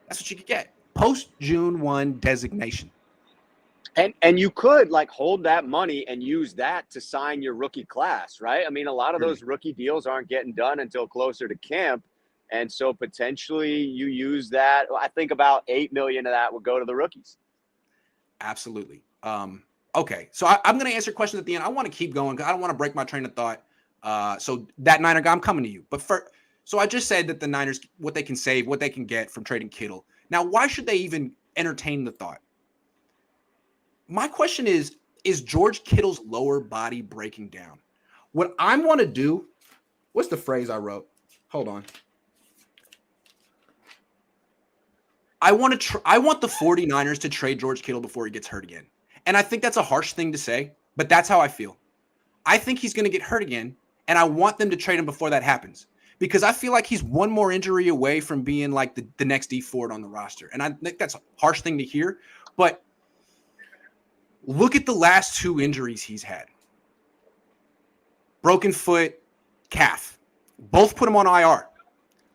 that's what you could get. Post-June 1 designation. And you could hold that money and use that to sign your rookie class, right? I mean, a lot of those rookie deals aren't getting done until closer to camp. And so potentially you use that. I think about $8 million of that would go to the rookies. Absolutely. Okay. So I'm going to answer questions at the end. I want to keep going because I don't want to break my train of thought. So that Niner guy, I'm coming to you. But so I just said that the Niners, what they can save, what they can get from trading Kittle. Now, why should they even entertain the thought? My question is George Kittle's lower body breaking down? What I want to do, what's the phrase I wrote? Hold on. I want the 49ers to trade George Kittle before he gets hurt again. And I think that's a harsh thing to say, but that's how I feel. I think he's going to get hurt again, and I want them to trade him before that happens because I feel like he's one more injury away from being like the next D Ford on the roster. And I think that's a harsh thing to hear, but look at the last two injuries he's had. Broken foot, calf. Both put him on IR.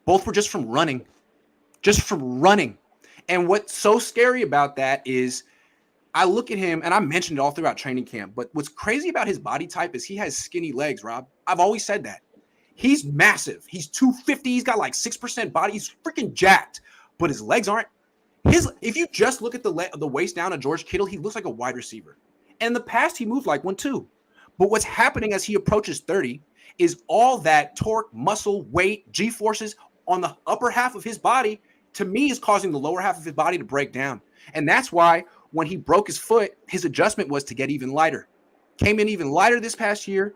Both were just from running. And what's so scary about that is I look at him, and I mentioned it all throughout training camp, but what's crazy about his body type is he has skinny legs, Rob. I've always said that. He's massive. He's 250. He's got like 6% body. He's freaking jacked, but his legs aren't. If you just look at the waist down of George Kittle, he looks like a wide receiver. And in the past, he moved like one too. But what's happening as he approaches 30 is all that torque, muscle, weight, G-forces on the upper half of his body, to me, is causing the lower half of his body to break down. And that's why when he broke his foot, his adjustment was to get even lighter. Came in even lighter this past year.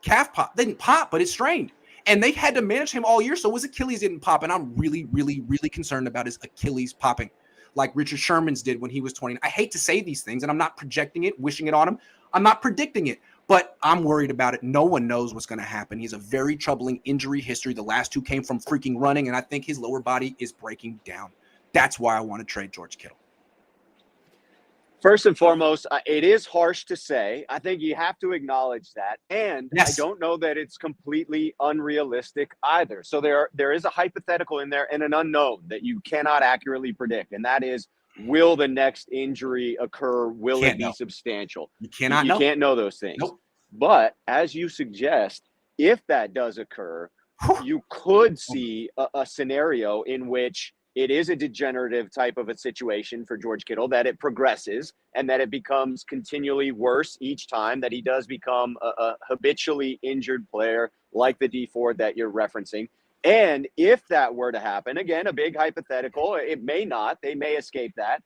Calf pop didn't pop, but it strained. And they had to manage him all year, so his Achilles didn't pop. And I'm really, really, really concerned about his Achilles popping, like Richard Sherman's did when he was 20. I hate to say these things, and I'm not projecting it, wishing it on him. I'm not predicting it, but I'm worried about it. No one knows what's going to happen. He has a very troubling injury history. The last two came from freaking running, and I think his lower body is breaking down. That's why I want to trade George Kittle. First and foremost, it is harsh to say. I think you have to acknowledge that. And Yes. I don't know that it's completely unrealistic either. So there is a hypothetical in there and an unknown that you cannot accurately predict. And that is, will the next injury occur? Will it be substantial? You cannot You know. can't know those things. Nope. But as you suggest, if that does occur, you could see a scenario in which it is a degenerative type of a situation for George Kittle, that it progresses and that it becomes continually worse each time, that he does become a habitually injured player like the D Ford that you're referencing. And if that were to happen, again, a big hypothetical, it may not, they may escape that,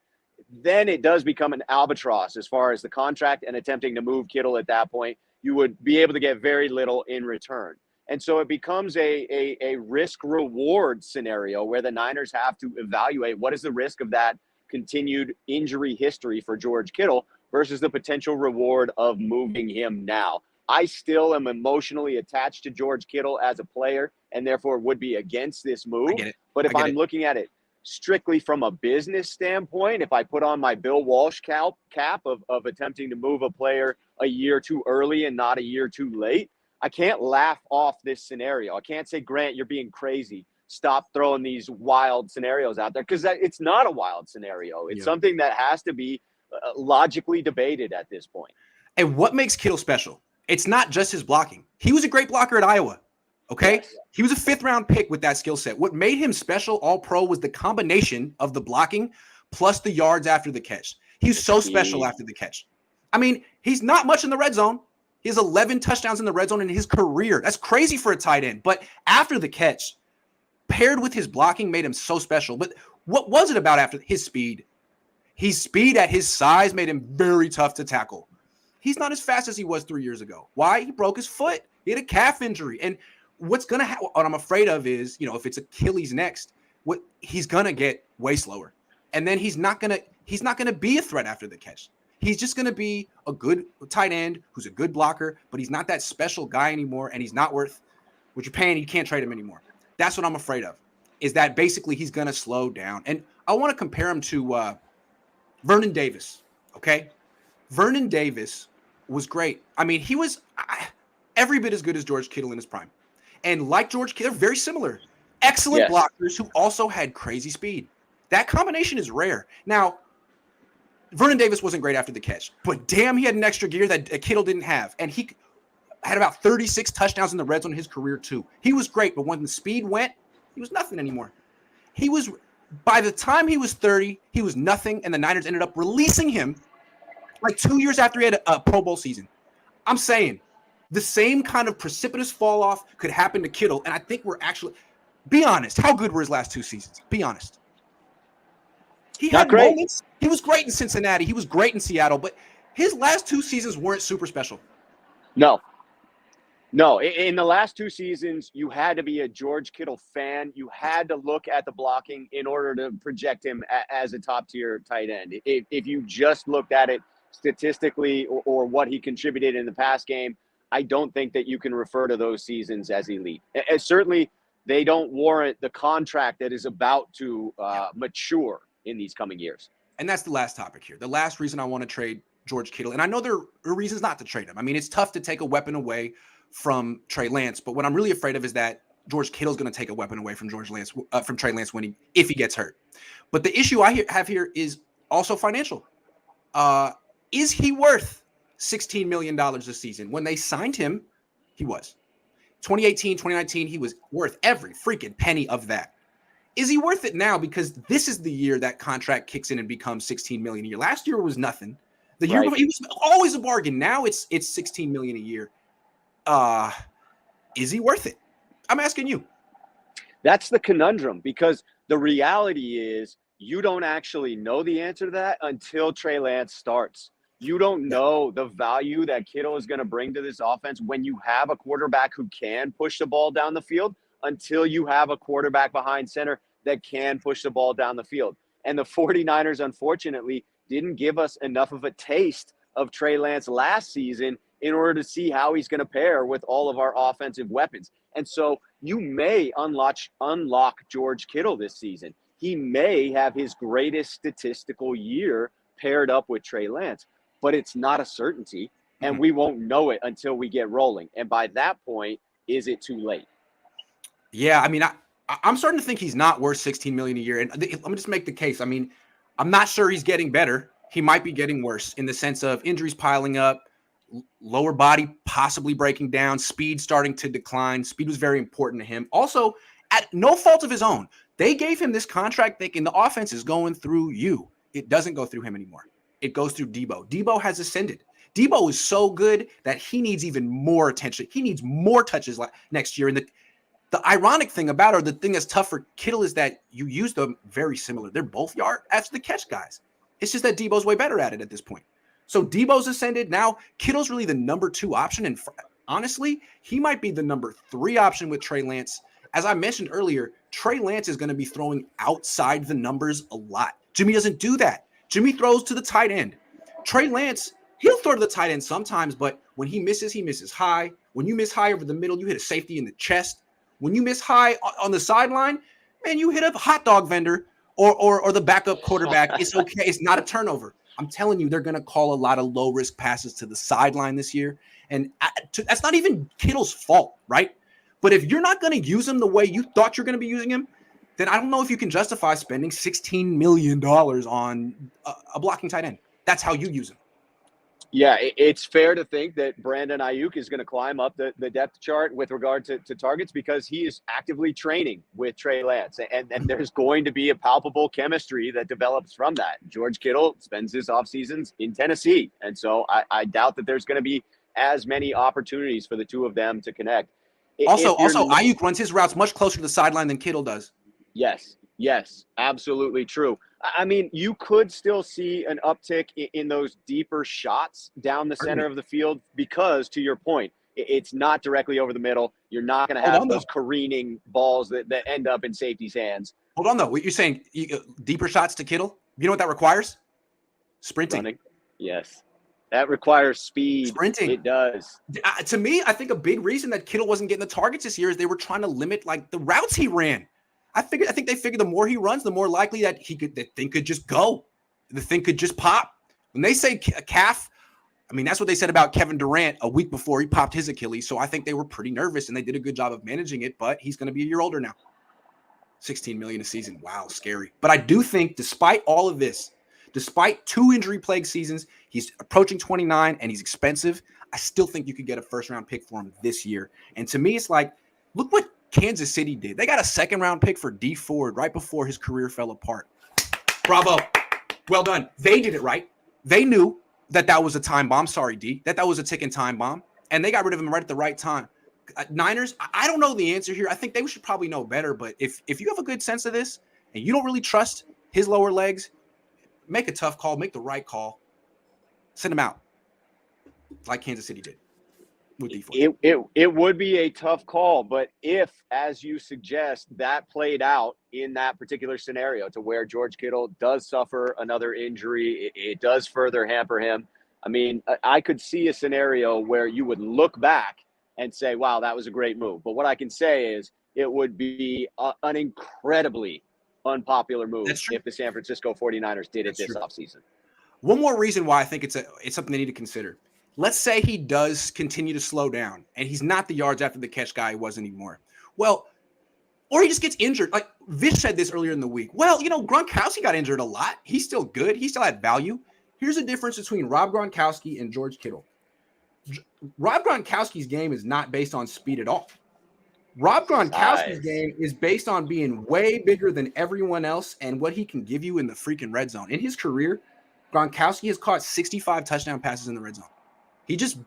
then it does become an albatross as far as the contract and attempting to move Kittle at that point. You would be able to get very little in return. And so it becomes a risk-reward scenario where the Niners have to evaluate what is the risk of that continued injury history for George Kittle versus the potential reward of moving him now. I still am emotionally attached to George Kittle as a player and therefore would be against this move. I get it. But if I'm looking at it strictly from a business standpoint, if I put on my Bill Walsh cap of attempting to move a player a year too early and not a year too late, I can't laugh off this scenario. I can't say, Grant, you're being crazy. Stop throwing these wild scenarios out there, because it's not a wild scenario. It's something that has to be logically debated at this point. And what makes Kittle special? It's not just his blocking. He was a great blocker at Iowa. Okay. Yes. He was a 5th-round pick with that skill set. What made him special all pro was the combination of the blocking plus the yards after the catch. He's so special after the catch. I mean, he's not much in the red zone. He has 11 touchdowns in the red zone in his career. That's crazy for a tight end. But after the catch, paired with his blocking, made him so special. But what was it about after his speed? His speed at his size made him very tough to tackle. He's not as fast as he was 3 years ago. Why? He broke his foot. He had a calf injury. And what's going to happen, what I'm afraid of is, if it's Achilles next, what he's going to get way slower. And then he's not going to be a threat after the catch. He's just going to be a good tight end who's a good blocker, but he's not that special guy anymore, and he's not worth what you're paying. You can't trade him anymore. That's what I'm afraid of, is that basically he's going to slow down. And I want to compare him to Vernon Davis, okay? Vernon Davis was great. I mean, he was every bit as good as George Kittle in his prime. And like George Kittle, they're very similar. Excellent blockers who also had crazy speed. That combination is rare. Now, Vernon Davis wasn't great after the catch, but damn, he had an extra gear that Kittle didn't have. And he had about 36 touchdowns in the red zone in his career too. He was great, but when the speed went, he was nothing anymore. By the time he was 30, he was nothing, and the Niners ended up releasing him like 2 years after he had a Pro Bowl season. I'm saying the same kind of precipitous fall off could happen to Kittle, and I think we're actually – be honest. How good were his last 2 seasons? Be honest. He had moments. He was great in Cincinnati. He was great in Seattle, but his last 2 seasons weren't super special. No. In the last 2 seasons, you had to be a George Kittle fan. You had to look at the blocking in order to project him as a top-tier tight end. If you just looked at it statistically or what he contributed in the pass game, I don't think that you can refer to those seasons as elite. And certainly, they don't warrant the contract that is about to mature in these coming years. And that's the last topic here. The last reason I want to trade George Kittle, and I know there are reasons not to trade him. I mean, it's tough to take a weapon away from Trey Lance, but what I'm really afraid of is that George Kittle's going to take a weapon away from from Trey Lance if he gets hurt. But the issue I have here is also financial. Is he worth $16 million this season? When they signed him, he was. 2018, 2019, he was worth every freaking penny of that. Is he worth it now? Because this is the year that contract kicks in and becomes $16 million a year. Last year was nothing. The year before, he was always a bargain. Now it's $16 million a year. Is he worth it? I'm asking you. That's the conundrum, because the reality is you don't actually know the answer to that until Trey Lance starts. You don't Yeah. know the value that Kittle is going to bring to this offense when you have a quarterback who can push the ball down the field until you have a quarterback behind center that can push the ball down the field. And the 49ers, unfortunately, didn't give us enough of a taste of Trey Lance last season in order to see how he's going to pair with all of our offensive weapons. And so you may unlock George Kittle this season. He may have his greatest statistical year paired up with Trey Lance, but it's not a certainty, and we won't know it until we get rolling. And by that point, is it too late? Yeah, I mean, I'm starting to think he's not worth 16 million a year. And let me just make the case. I mean, I'm not sure he's getting better. He might be getting worse in the sense of injuries piling up, lower body possibly breaking down, speed starting to decline. Speed was very important to him. Also, at no fault of his own, they gave him this contract thinking the offense is going through you. It doesn't go through him anymore. It goes through Debo. Debo has ascended. Debo is so good that he needs even more attention. He needs more touches next year. And the ironic thing about it, or the thing that's tough for Kittle, is that you use them very similar. They're both yard after the catch guys. It's just that Debo's way better at it at this point. So Debo's ascended. Now Kittle's really the number 2 option. And honestly, he might be the number 3 option with Trey Lance. As I mentioned earlier, Trey Lance is going to be throwing outside the numbers a lot. Jimmy doesn't do that. Jimmy throws to the tight end. Trey Lance, he'll throw to the tight end sometimes, but when he misses high. When you miss high over the middle, you hit a safety in the chest. When you miss high on the sideline, man, you hit a hot dog vendor or the backup quarterback. It's okay. It's not a turnover. I'm telling you, they're going to call a lot of low-risk passes to the sideline this year. And that's not even Kittle's fault, right? But if you're not going to use him the way you thought you're going to be using him, then I don't know if you can justify spending $16 million on a blocking tight end. That's how you use him. Yeah, it's fair to think that Brandon Ayuk is going to climb up the depth chart with regard to targets because he is actively training with Trey Lance. And there's going to be a palpable chemistry that develops from that. George Kittle spends his off seasons in Tennessee. And so I doubt that there's going to be as many opportunities for the two of them to connect. Also, Ayuk runs his routes much closer to the sideline than Kittle does. Yes, absolutely true. I mean, you could still see an uptick in those deeper shots down the center of the field because, to your point, it's not directly over the middle. You're not going to have those careening balls that end up in safety's hands. Hold on, though. What you're saying, deeper shots to Kittle, you know what that requires? Sprinting. Running. Yes. That requires speed. Sprinting. It does. To me, I think a big reason that Kittle wasn't getting the targets this year is they were trying to limit like the routes he ran. I think they figured the more he runs, the more likely that that thing could just go. The thing could just pop. When they say a calf, I mean, that's what they said about Kevin Durant a week before he popped his Achilles. So I think they were pretty nervous and they did a good job of managing it, but he's going to be a year older now. 16 million a season. Wow, scary. But I do think despite all of this, despite 2 injury-plagued seasons, he's approaching 29 and he's expensive. I still think you could get a first-round pick for him this year. And to me, it's like, look what Kansas City did. They got a 2nd-round pick for D Ford right before his career fell apart. Bravo. Well done. They did it right. They knew that was a time bomb. Sorry, D. That was a ticking time bomb. And they got rid of him right at the right time. Niners, I don't know the answer here. I think they should probably know better. But if you have a good sense of this and you don't really trust his lower legs, make a tough call. Make the right call. Send him out like Kansas City did. It would be a tough call, but if, as you suggest, that played out in that particular scenario to where George Kittle does suffer another injury, it does further hamper him. I mean, I could see a scenario where you would look back and say, wow, that was a great move. But what I can say is it would be an incredibly unpopular move if the San Francisco 49ers did it this offseason. One more reason why I think it's something they need to consider. Let's say he does continue to slow down and he's not the yards after the catch guy he was anymore. Well, or he just gets injured. Like Vish said this earlier in the week. Well, Gronkowski got injured a lot. He's still good. He still had value. Here's the difference between Rob Gronkowski and George Kittle. Rob Gronkowski's game is not based on speed at all. Rob Gronkowski's game is based on being way bigger than everyone else and what he can give you in the freaking red zone. In his career, Gronkowski has caught 65 touchdown passes in the red zone. He just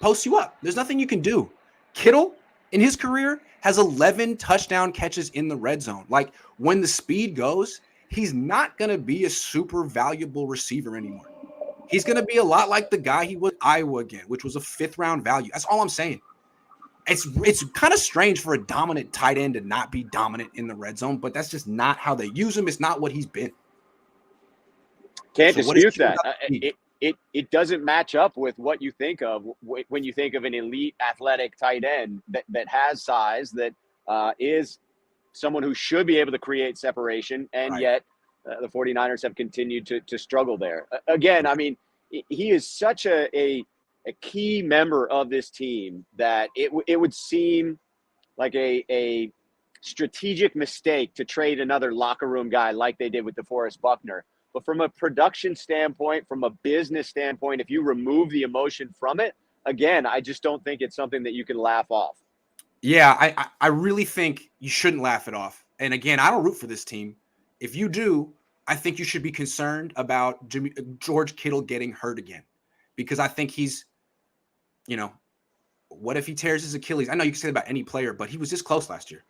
posts you up. There's nothing you can do. Kittle, in his career, has 11 touchdown catches in the red zone. Like, when the speed goes, he's not going to be a super valuable receiver anymore. He's going to be a lot like the guy he was at Iowa again, which was a 5th-round value. That's all I'm saying. It's kind of strange for a dominant tight end to not be dominant in the red zone, but that's just not how they use him. It's not what he's been. Can't dispute that. It doesn't match up with what you think of when you think of an elite athletic tight end that has size, that is someone who should be able to create separation, and yet the 49ers have continued to struggle there. Again, I mean, he is such a key member of this team that it would seem like a strategic mistake to trade another locker room guy like they did with DeForest Buckner. But from a production standpoint, from a business standpoint, if you remove the emotion from it, again, I just don't think it's something that you can laugh off. Yeah, I really think you shouldn't laugh it off. And again, I don't root for this team. If you do, I think you should be concerned about George Kittle getting hurt again, because I think he's, what if he tears his Achilles? I know you can say that about any player, but he was this close last year.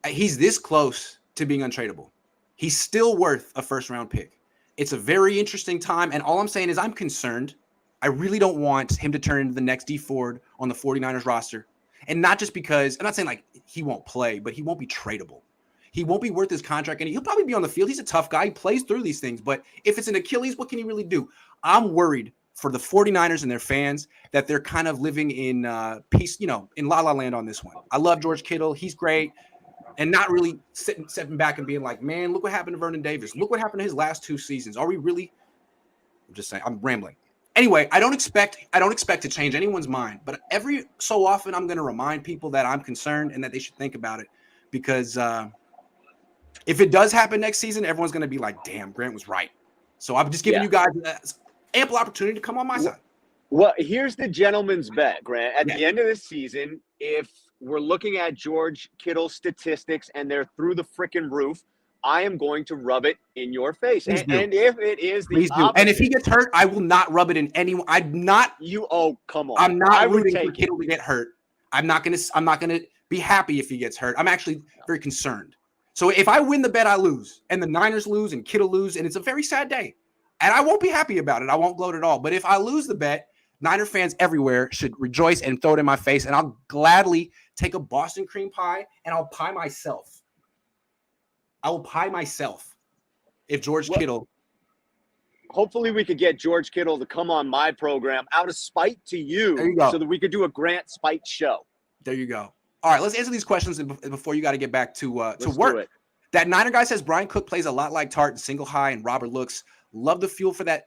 He's this close to being untradeable. He's still worth a 1st-round pick. It's a very interesting time, and all I'm saying is I'm concerned. I really don't want him to turn into the next D Ford on the 49ers roster. And not just because, I'm not saying like he won't play, but he won't be tradable. He won't be worth his contract, and he'll probably be on the field. He's a tough guy. He plays through these things. But if it's an Achilles, what can he really do? I'm worried for the 49ers and their fans that they're kind of living in peace, in la la land on this one. I love George Kittle. He's great. And not really stepping back and being like, man, look what happened to Vernon Davis. Look what happened to his last 2 seasons. Are we really? I'm just saying, I'm rambling. Anyway, I don't expect to change anyone's mind, but every so often I'm going to remind people that I'm concerned and that they should think about it, because if it does happen next season, everyone's going to be like, damn, Grant was right. So I'm just giving you guys ample opportunity to come on my side. Well, here's the gentleman's bet, Grant. At the end of this season, if we're looking at George Kittle's statistics and they're through the freaking roof, I am going to rub it in your face. And if it is the opposite, and if he gets hurt, I will not rub it in anyone. I'm not. Come on. I'm not rooting for Kittle to get hurt. I'm not gonna be happy if he gets hurt. I'm actually very concerned. So if I win the bet, I lose, and the Niners lose, and Kittle lose, and it's a very sad day, and I won't be happy about it. I won't gloat at all. But if I lose the bet, Niner fans everywhere should rejoice and throw it in my face, and I'll gladly take a Boston cream pie and I'll pie myself. I will pie myself if George Kittle. Hopefully we could get George Kittle to come on my program out of spite to you so that we could do a Grant spite show. There you go. All right, let's answer these questions before you got to get back to work. That Niner guy says Brian Cook plays a lot like Tart and Single High and Robert Looks. Love the fuel for that,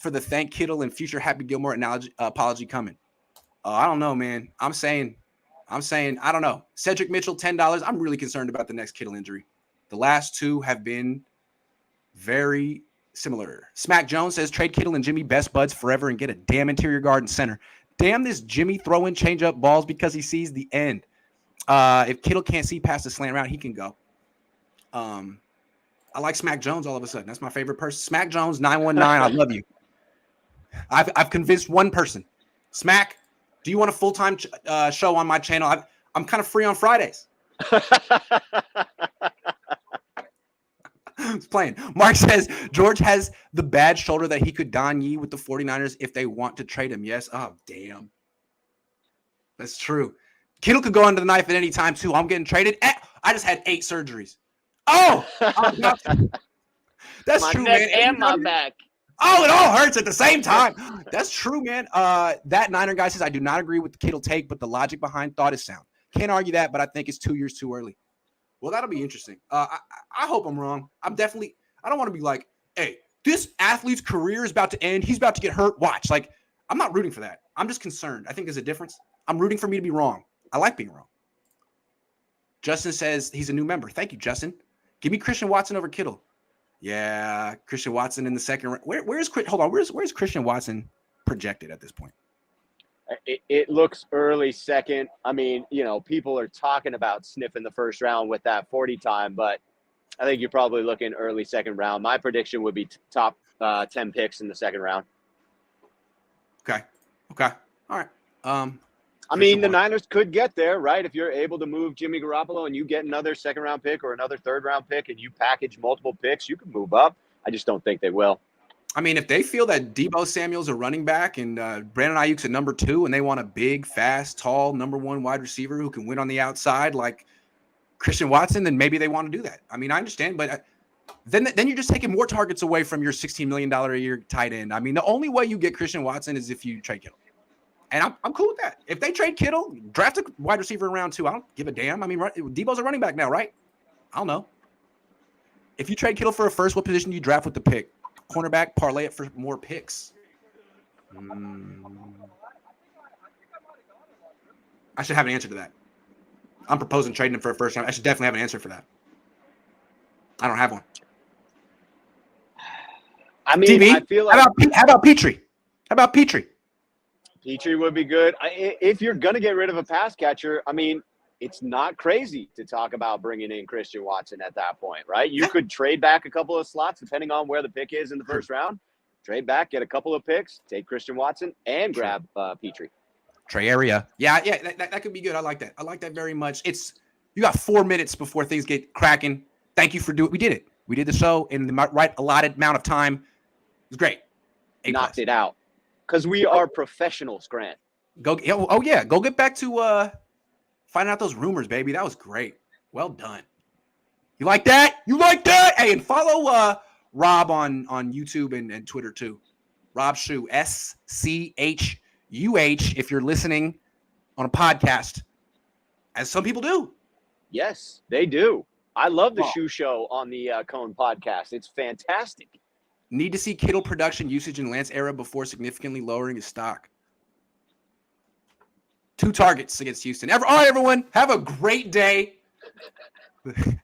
for the thank Kittle and future Happy Gilmore apology coming. I don't know, man. I'm saying, I don't know. Cedric Mitchell, $10. I'm really concerned about the next Kittle injury. The last 2 have been very similar. Smack Jones says trade Kittle and Jimmy best buds forever and get a damn interior guard and center. Damn this Jimmy throwing change up balls because he sees the end. If Kittle can't see past the slant route, he can go. I like Smack Jones all of a sudden. That's my favorite person. Smack Jones 919. I love you. I've convinced one person. Smack, do you want a full-time show on my channel? I'm kind of free on Fridays. I was playing. Mark says George has the bad shoulder that he could Don Yee with the 49ers if they want to trade him. Yes. Oh, damn. That's true. Kittle could go under the knife at any time, too. I'm getting traded. I just had 8 surgeries. Oh, that's my true, neck man. And my back. Oh, it all hurts at the same time. That's true, man. That Niner guy says, I do not agree with the Kittle take, but the logic behind thought is sound. Can't argue that, but I think it's 2 years too early. Well, that'll be interesting. I hope I'm wrong. I don't want to be like, hey, this athlete's career is about to end. He's about to get hurt. Watch. Like, I'm not rooting for that. I'm just concerned. I think there's a difference. I'm rooting for me to be wrong. I like being wrong. Justin says he's a new member. Thank you, Justin. Give me Christian Watson over Kittle. Yeah, Christian Watson in the second round. Where's Christian Watson projected at this point? It looks early second. I mean, people are talking about sniffing the first round with that 40 time, but I think you're probably looking early second round. My prediction would be top 10 picks in the second round. Okay. All right. I mean, the Niners could get there, right? If you're able to move Jimmy Garoppolo and you get another second round pick or another third round pick and you package multiple picks, you can move up. I just don't think they will. I mean, if they feel that Deebo Samuel's a running back and Brandon Ayuk's a number 2, and they want a big, fast, tall number 1 wide receiver who can win on the outside like Christian Watson, then maybe they want to do that. I mean, I understand, but then you're just taking more targets away from your $16 million a year tight end. I mean, the only way you get Christian Watson is if you trade Kittle. And I'm cool with that. If they trade Kittle, draft a wide receiver in round 2, I don't give a damn. I mean, Deebo's a running back now, right? I don't know. If you trade Kittle for a first, what position do you draft with the pick? Cornerback, parlay it for more picks. I should have an answer to that. I'm proposing trading him for a first round. I should definitely have an answer for that. I don't have one. I mean, TV, I feel like how about Petrie? How about Petrie? Petrie would be good. If you're going to get rid of a pass catcher, I mean, it's not crazy to talk about bringing in Christian Watson at that point, right? You could trade back a couple of slots depending on where the pick is in the first round. Trade back, get a couple of picks, take Christian Watson, and grab Petrie. Trey area. Yeah, that could be good. I like that. I like that very much. You got 4 minutes before things get cracking. Thank you for doing it. We did it. We did the show in the right allotted amount of time. It was great. Knocked it out. Because we are professionals, Grant. Go get back to finding out those rumors, baby. That was great. Well done. You like that? You like that? Hey, and follow Rob on YouTube and Twitter too. Rob Schuh, SCHUH. If you're listening on a podcast, as some people do. Yes, they do. I love the Schuh Show on the Cohn podcast. It's fantastic. Need to see Kittle production usage in Lance era before significantly lowering his stock. 2 targets against Houston. All right, everyone. Have a great day.